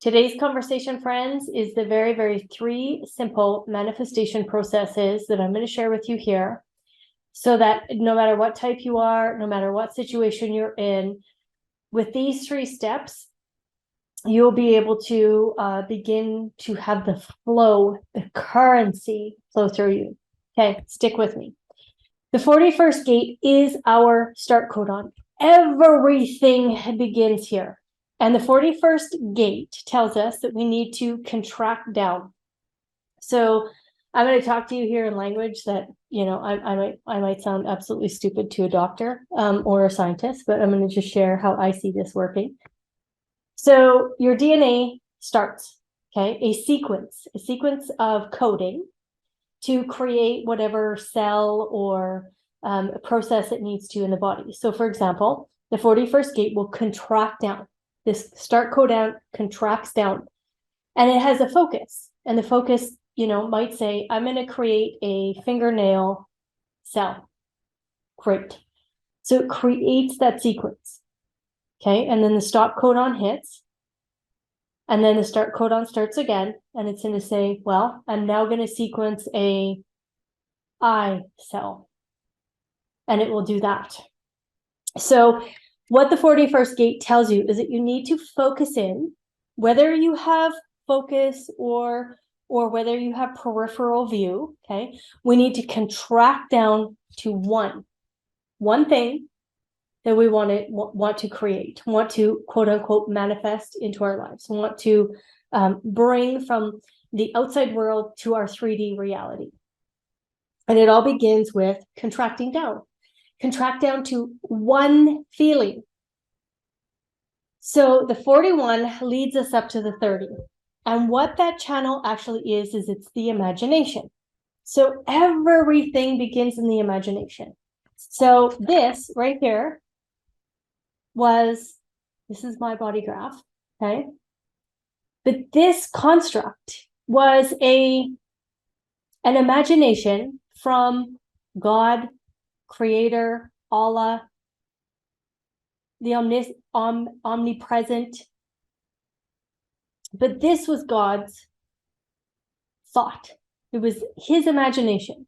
Today's conversation, friends, is the very, very three simple manifestation processes that I'm going to share with you here, so that no matter what type you are, no matter what situation you're in, with these three steps, you'll be able to begin to have the flow, the currency flow through you. Okay, stick with me. The 41st gate is our start codon. Everything begins here. And the 41st gate tells us that we need to contract down. So I'm going to talk to you here in language that, you know, I might sound absolutely stupid to a doctor or a scientist, but I'm going to just share how I see this working. So your DNA starts, okay, a sequence of coding to create whatever cell or process it needs to in the body. So for example, the 41st gate will contract down. This start codon contracts down, and it has a focus. And the focus, you know, might say, I'm going to create a fingernail cell. Great. So it creates that sequence. Okay. And then the stop codon hits. And then the start codon starts again. And it's going to say, well, I'm now going to sequence a eye cell. And it will do that. So what the 41st gate tells you is that you need to focus in, whether you have focus or whether you have peripheral view, okay? We need to contract down to one thing that we want to create, want to quote unquote manifest into our lives, want to bring from the outside world to our 3D reality. And it all begins with contracting down. Contract down to one feeling. So the 41 leads us up to the 30. And what that channel actually is it's the imagination. So everything begins in the imagination. So this right here this is my body graph, okay? But this construct was an imagination from God, Creator, Allah, the omnipresent. But this was God's thought. It was his imagination.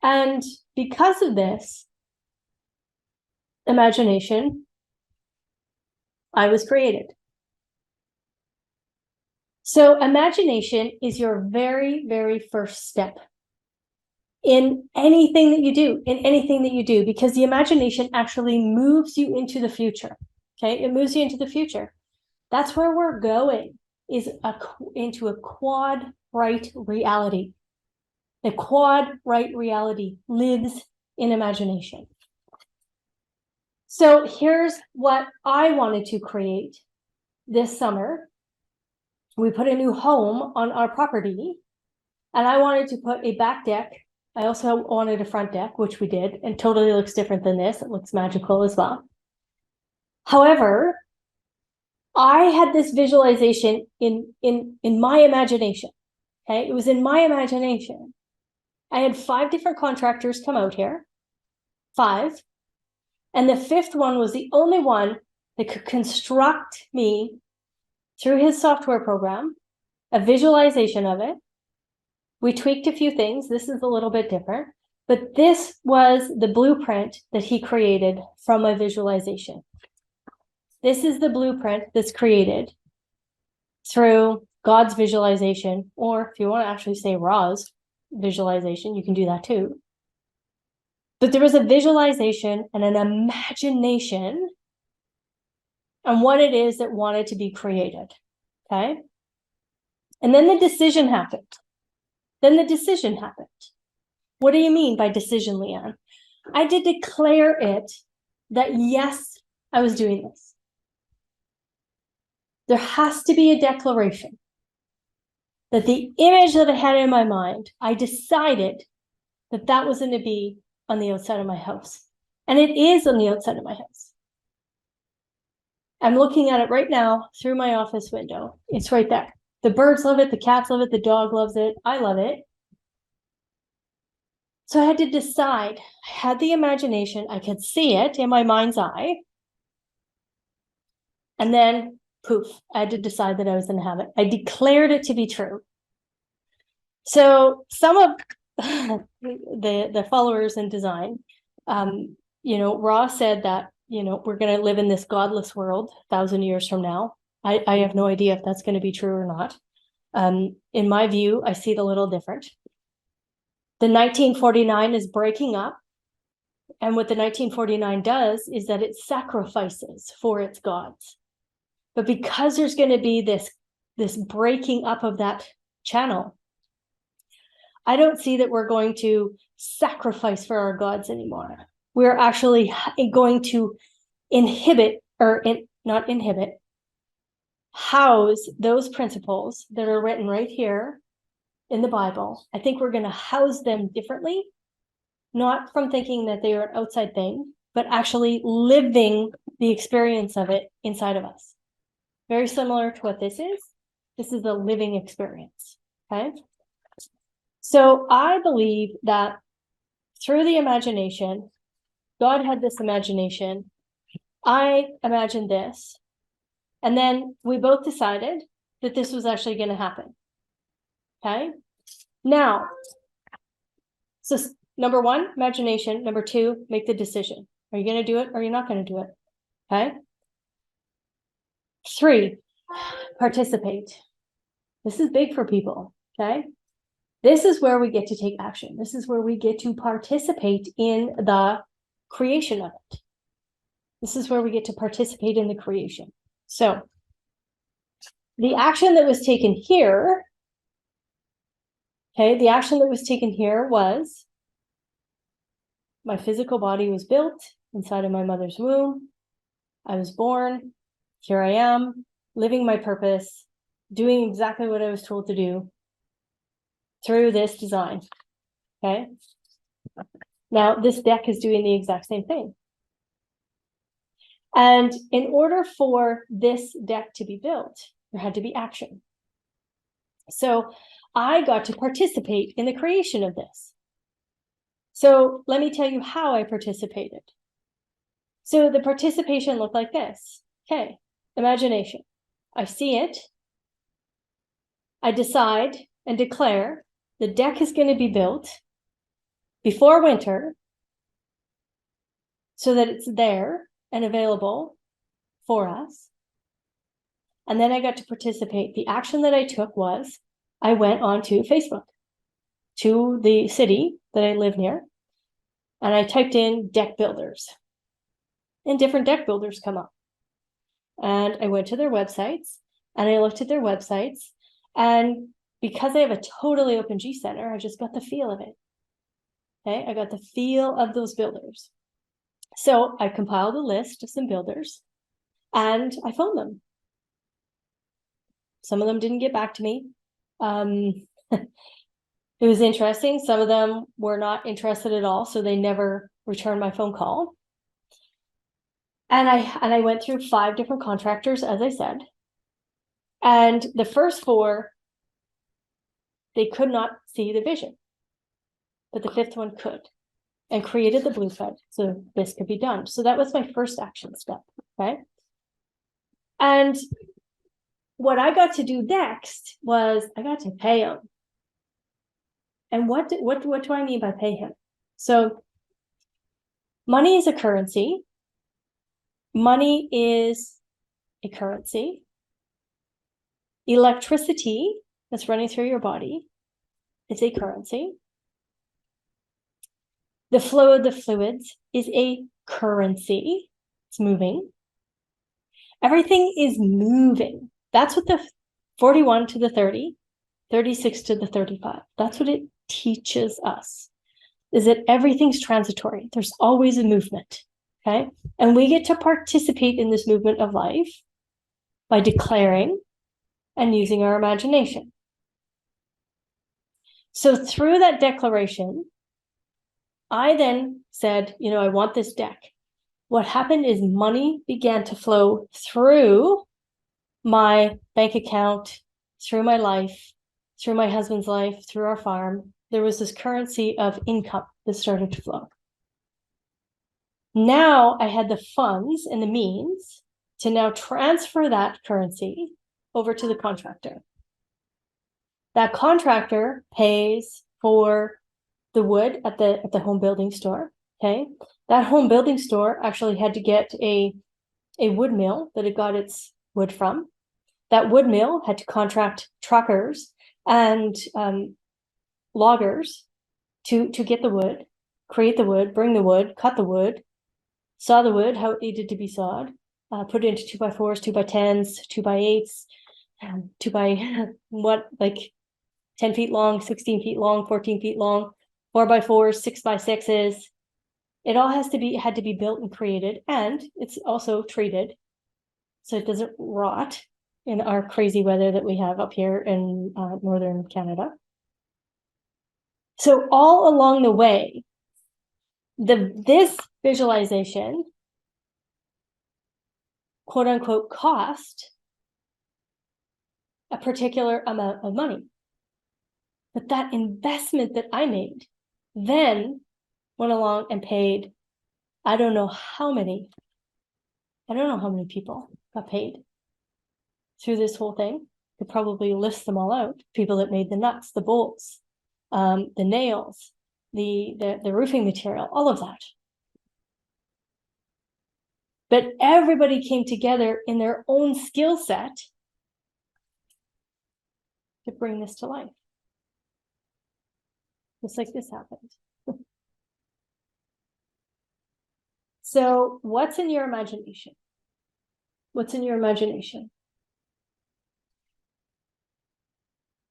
And because of this imagination, I was created. So imagination is your very, very first step in anything that you do, because the imagination actually moves you into the future. Okay, it moves you into the future. That's where we're going, is into a quad right reality. The quad right reality lives in imagination. So here's what I wanted to create this summer. We put a new home on our property, and I wanted to put a back deck. I also wanted a front deck, which we did, and totally looks different than this. It looks magical as well. However, I had this visualization in my imagination. Okay, it was in my imagination. I had 5 different contractors come out here, 5, and the 5th one was the only one that could construct me through his software program a visualization of it. We tweaked a few things. This is a little bit different, but this was the blueprint that he created from my visualization. This is the blueprint that's created through God's visualization, or if you want to actually say Ra's visualization, you can do that too. But there was a visualization and an imagination on what it is that wanted to be created, okay? And then the decision happened. What do you mean by decision, Leann? I did declare it that yes, I was doing this. There has to be a declaration that the image that I had in my mind, I decided that that was going to be on the outside of my house. And it is on the outside of my house. I'm looking at it right now through my office window. It's right there. The birds love it. The cats love it. The dog loves it. I love it. So I had to decide. I had the imagination. I could see it in my mind's eye. And then poof, I had to decide that I was going to have it. I declared it to be true. So some of the followers in design, Ross said that, we're going to live in this godless world 1,000 years from now. I have no idea if that's going to be true or not. In my view, I see it a little different. The 1949 is breaking up. And what the 1949 does is that it sacrifices for its gods. But because there's going to be this breaking up of that channel, I don't see that we're going to sacrifice for our gods anymore. We're actually going to house those principles that are written right here in the Bible. I think we're going to house them differently, not from thinking that they are an outside thing, but actually living the experience of it inside of us. Very similar to what this is. This is a living experience, okay? So I believe that through the imagination, God had this imagination, I imagined this, and then we both decided that this was actually going to happen, okay? Now, so number one, imagination. Number two, make the decision. Are you going to do it or are you not going to do it? Okay. 3, participate. This is big for people. Okay. This is where we get to take action. This is where we get to participate in the creation of it. This is where we get to participate in the creation. So the action that was taken here, okay, the action that was taken here was my physical body was built inside of my mother's womb. I was born. Here I am, living my purpose, doing exactly what I was told to do through this design. Okay. Now, this deck is doing the exact same thing. And in order for this deck to be built, there had to be action. So I got to participate in the creation of this. So let me tell you how I participated. So the participation looked like this. Okay, imagination. I see it. I decide and declare the deck is going to be built before winter so that it's there and available for us. And then I got to participate. The action that I took was I went onto Facebook to the city that I live near, and I typed in deck builders, and different deck builders come up. And I went to their websites and I looked at their websites, and because I have a totally open G center, I just got the feel of it. Okay, I got the feel of those builders. So I compiled a list of some builders and I phoned them. Some of them didn't get back to me. It was interesting. Some of them were not interested at all, so they never returned my phone call. And I went through 5 different contractors, as I said. And the first 4, they could not see the vision, but the 5th one could, and created the blueprint so this could be done. So that was my first action step, okay? And what I got to do next was I got to pay him. And what do I mean by pay him? So money is a currency. Money is a currency. Electricity that's running through your body is a currency. The flow of the fluids is a currency. It's moving. Everything is moving. That's what the 41 to the 30, 36 to the 35, that's what it teaches us, is that everything's transitory. There's always a movement, okay? And we get to participate in this movement of life by declaring and using our imagination. So through that declaration, I then said, I want this deck. What happened is money began to flow through my bank account, through my life, through my husband's life, through our farm. There was this currency of income that started to flow. Now I had the funds and the means to now transfer that currency over to the contractor. That contractor pays for the wood at the home building store. Okay. That home building store actually had to get a wood mill that it got its wood from. That wood mill had to contract truckers and loggers to get the wood, create the wood, bring the wood, cut the wood, saw the wood, how it needed to be sawed, put it into 2x4s, 2x10s, 2x8s, 2x like 10 feet long, 16 feet long, 14 feet long, 4x4s, 6x6s. It all had to be built and created, and it's also treated so it doesn't rot in our crazy weather that we have up here in northern Canada. So all along the way, this visualization, quote unquote, cost a particular amount of money. But that investment that I made then went along and paid, I don't know how many people got paid through this whole thing. Could probably list them all out. People that made the nuts, the bolts, the nails, the roofing material, all of that. But everybody came together in their own skill set to bring this to life. Just like this happened. So what's in your imagination? What's in your imagination?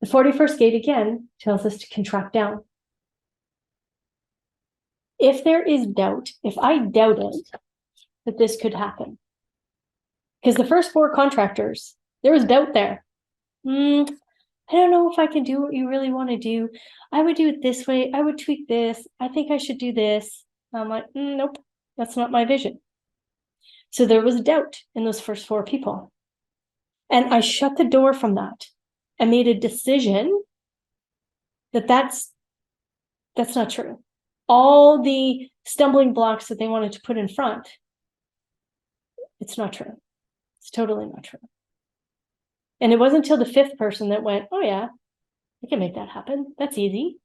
The 41st gate again tells us to contract down. If there is doubt, if I doubted that this could happen, because the first 4 contractors, there was doubt there. I don't know if I can do what you really want to do. I would do it this way. I would tweak this. I think I should do this. I'm like, nope, that's not my vision. So there was doubt in those first 4 people. And I shut the door from that. I made a decision that that's not true. All the stumbling blocks that they wanted to put in front, it's not true. It's totally not true. And it wasn't until the 5th person that went, oh yeah, I can make that happen. That's easy.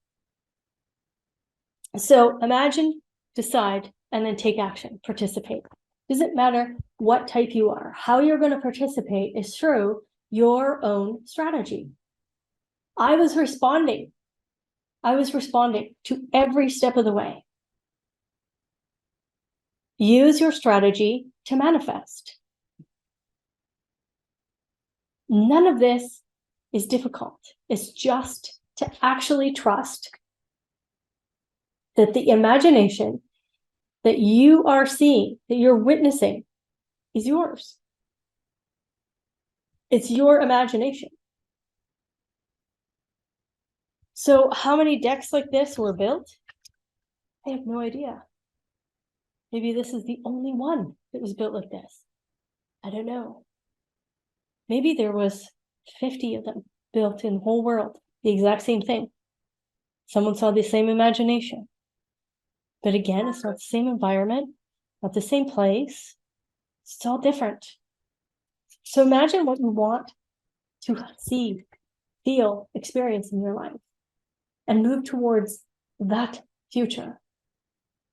So imagine, decide, and then take action, participate. Doesn't matter what type you are. How you're going to participate is through your own strategy. I was responding to every step of the way. Use your strategy to manifest. None of this is difficult. It's just to actually trust that the imagination that you are seeing, that you're witnessing, is yours. It's your imagination. So how many decks like this were built? I have no idea. Maybe this is the only one that was built like this. I don't know. Maybe there was 50 of them built in the whole world, the exact same thing. Someone saw the same imagination. But again, it's not the same environment, not the same place. It's all different. So imagine what you want to see, feel, experience in your life, and move towards that future.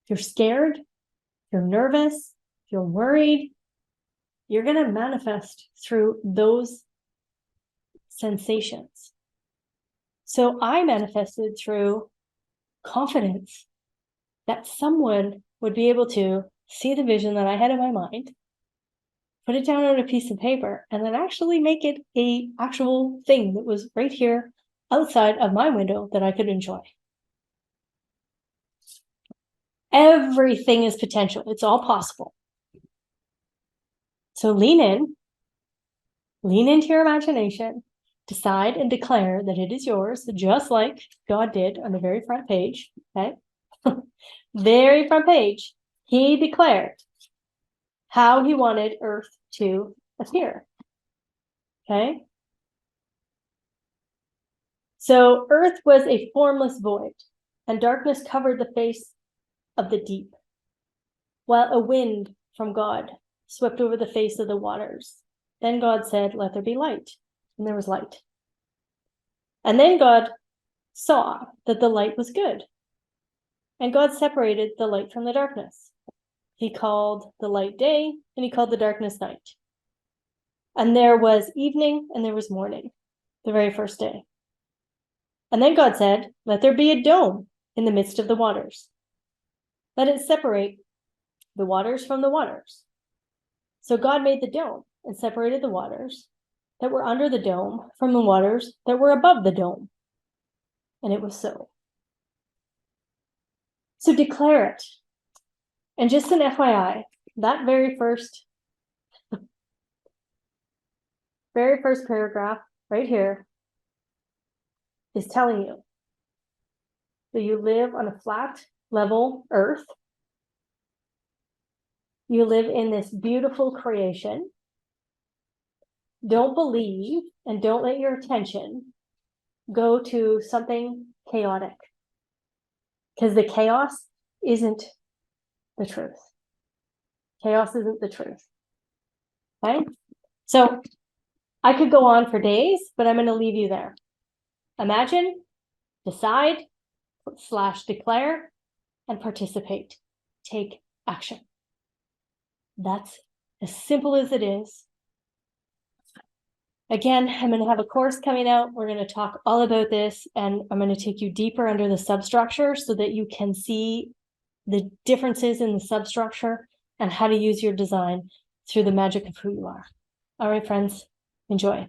If you're scared, if you're nervous, if you're worried, you're going to manifest through those sensations. So I manifested through confidence that someone would be able to see the vision that I had in my mind, put it down on a piece of paper, and then actually make it an actual thing that was right here outside of my window that I could enjoy. Everything is potential. It's all possible. So lean into your imagination, decide and declare that it is yours, just like God did on the very front page, okay? Very front page, he declared how he wanted Earth to appear, okay? So Earth was a formless void, and darkness covered the face of the deep, while a wind from God swept over the face of the waters. Then God said, let there be light. And there was light. And then God saw that the light was good. And God separated the light from the darkness. He called the light day, and he called the darkness night. And there was evening, and there was morning, the very first day. And then God said, let there be a dome in the midst of the waters. Let it separate the waters from the waters. So God made the dome and separated the waters that were under the dome from the waters that were above the dome. And it was so. So declare it. And just an FYI, that very first paragraph right here is telling you that you live on a flat, level earth. You live in this beautiful creation. Don't believe and don't let your attention go to something chaotic, because the chaos isn't the truth. Chaos isn't the truth. Okay? So I could go on for days, but I'm going to leave you there. Imagine, decide, / declare, and participate. Take action. That's as simple as it is. Again, I'm going to have a course coming out. We're going to talk all about this, and I'm going to take you deeper under the substructure so that you can see the differences in the substructure and how to use your design through the magic of who you are. All right, friends, enjoy.